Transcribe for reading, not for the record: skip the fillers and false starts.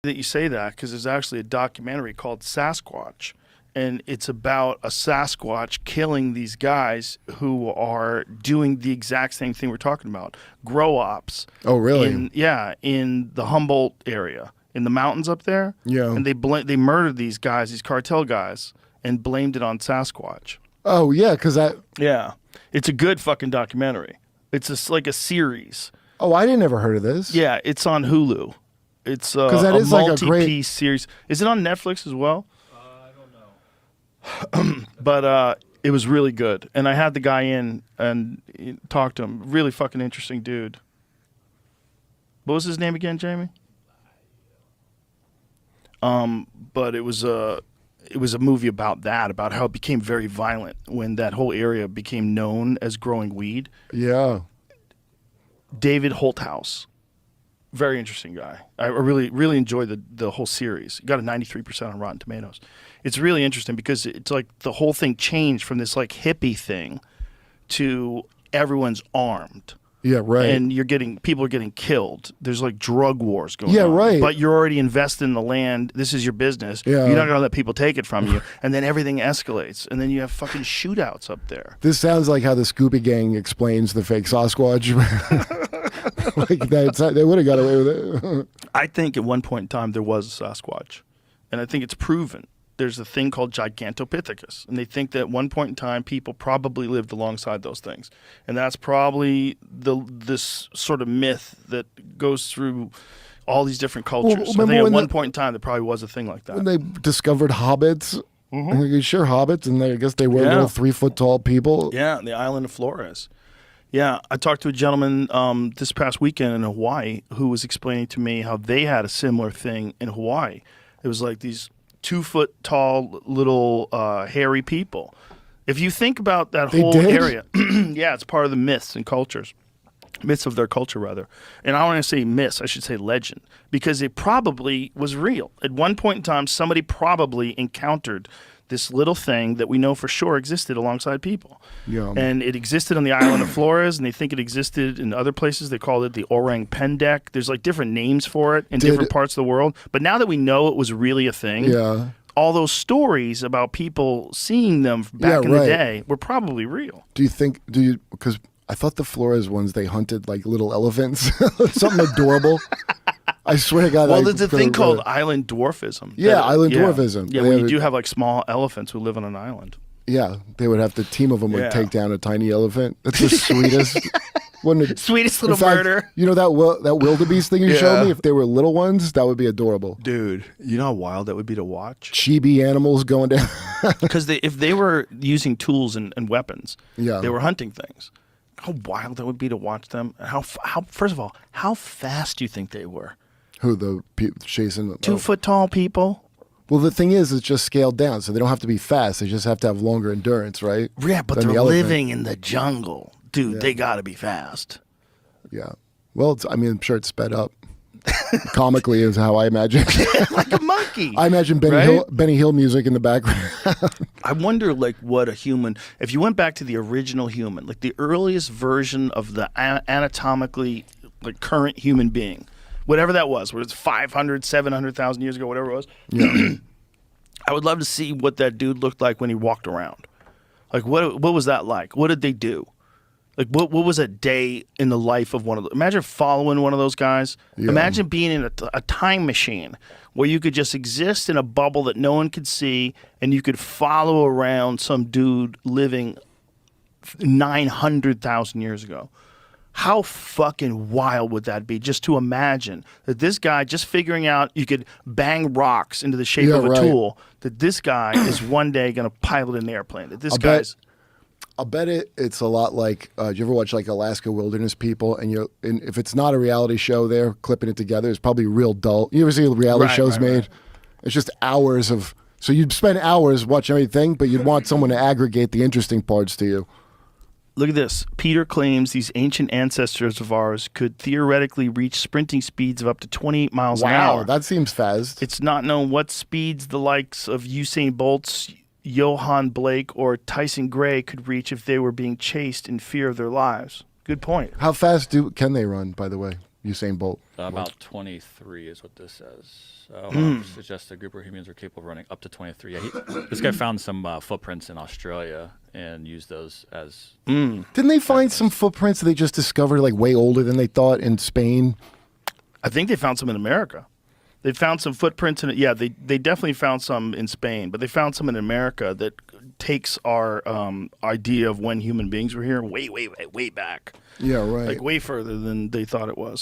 That you say that because there's actually a documentary called Sasquatch, and it's about a Sasquatch killing these guys who are doing the exact same thing we're talking about, grow ops. Oh, really? In the Humboldt area, in the mountains up there. Yeah. And they murdered these guys, these cartel guys, and blamed it on Sasquatch. Oh, yeah, because that... Yeah. It's a good fucking documentary. It's like a series. Oh, I didn't ever heard of this. Yeah, it's on Hulu. It's a is like a multi-piece great... series. Is it on Netflix as well? I don't know. But it was really good. And I had the guy in and talked to him. Really fucking interesting dude. What was his name again, Jamie? But it was a movie about that, about how it became very violent when that whole area became known as growing weed. Yeah. David Holthouse. Very interesting guy. I really enjoyed the whole series. It got a 93% on Rotten Tomatoes. It's really interesting because it's like the whole thing changed from this like hippie thing to everyone's armed. Yeah, right. And people are getting killed. There's like drug wars going on. Yeah, right. But you're already invested in the land. This is your business. Yeah. You're not going to let people take it from you. And then everything escalates. And then you have fucking shootouts up there. This sounds like how the Scooby Gang explains the fake Sasquatch. Like they would have got away with it. I think at one point in time there was a Sasquatch. And I think it's proven. There's a thing called Gigantopithecus, and they think that at one point in time people probably lived alongside those things, and that's probably this sort of myth that goes through all these different cultures. I think at one point in time there probably was a thing like that. When they discovered hobbits, sure, hobbits, and I guess they were little 3-foot tall people. Yeah, the island of Flores. Yeah, I talked to a gentleman this past weekend in Hawaii who was explaining to me how they had a similar thing in Hawaii. It was like these 2-foot tall little hairy people. If you think about that whole area, yeah, it's part of the myths and cultures. Myths of their culture, rather. And I don't want to say myths, I should say legend, because it probably was real. At one point in time, somebody probably encountered this little thing that we know for sure existed alongside people. Yeah. And it existed on the island of Flores, and they think it existed in other places. They called it the Orang Pendek. There's like different names for it in different parts of the world. But now that we know it was really a thing, all those stories about people seeing them back in the day were probably real. Because I thought the Flores ones, they hunted like little elephants, something adorable. I swear to God. Well, there's a thing called island dwarfism. Yeah, island dwarfism. Yeah, when you do have like small elephants who live on an island. Yeah, they would have the team of them would take down a tiny elephant. That's the sweetest. Sweetest little murder. You know that wildebeest thing you showed me? If they were little ones, that would be adorable. Dude, you know how wild that would be to watch? Chibi animals going down. Because if they were using tools and weapons, they were hunting things. How wild that would be to watch them. How first of all, how fast do you think they were? Who, the people chasing them? 2-foot tall people? Well, the thing is, it's just scaled down, so they don't have to be fast. They just have to have longer endurance, right? Yeah, but they're living in the jungle. Dude, they got to be fast. Yeah. Well, I'm sure it's sped up. Comically is how I imagine. Like a monkey. I imagine Benny Hill music in the background. I wonder, like, what a human, if you went back to the original human, like the earliest version of the anatomically like current human being, whatever that was, whether it's 500, 700,000 years ago, whatever it was. Yeah. I would love to see what that dude looked like when he walked around. Like, what was that like? What did they do? Like, what was a day in the life of one of those? Imagine following one of those guys. Yeah. Imagine being in a time machine where you could just exist in a bubble that no one could see, and you could follow around some dude living 900,000 years ago. How fucking wild would that be, just to imagine that this guy, just figuring out you could bang rocks into the shape of a tool, that this guy is one day going to pilot an airplane, that this guy's... I'll bet it's a lot like, do you ever watch like Alaska Wilderness People? And if it's not a reality show there, clipping it together, it's probably real dull. You ever see reality shows made? Right. It's just hours of, so you'd spend hours watching everything, but you'd want someone to aggregate the interesting parts to you. Look at this. Peter claims these ancient ancestors of ours could theoretically reach sprinting speeds of up to 28 miles an hour. Wow, that seems fast. It's not known what speeds the likes of Usain Bolt's Johan Blake or Tyson Gray could reach if they were being chased in fear of their lives. Good point. How fast can they run, by the way? Usain Bolt? About 23 is what this says. Suggests a group of humans are capable of running up to 23. Yeah, this guy found some footprints in Australia and used those as. Didn't they find some footprints that they just discovered like way older than they thought in Spain? I think they found some in America. They found some footprints in it. Yeah, they definitely found some in Spain, but they found some in America that takes our idea of when human beings were here way back. Yeah, right. Like way further than they thought it was.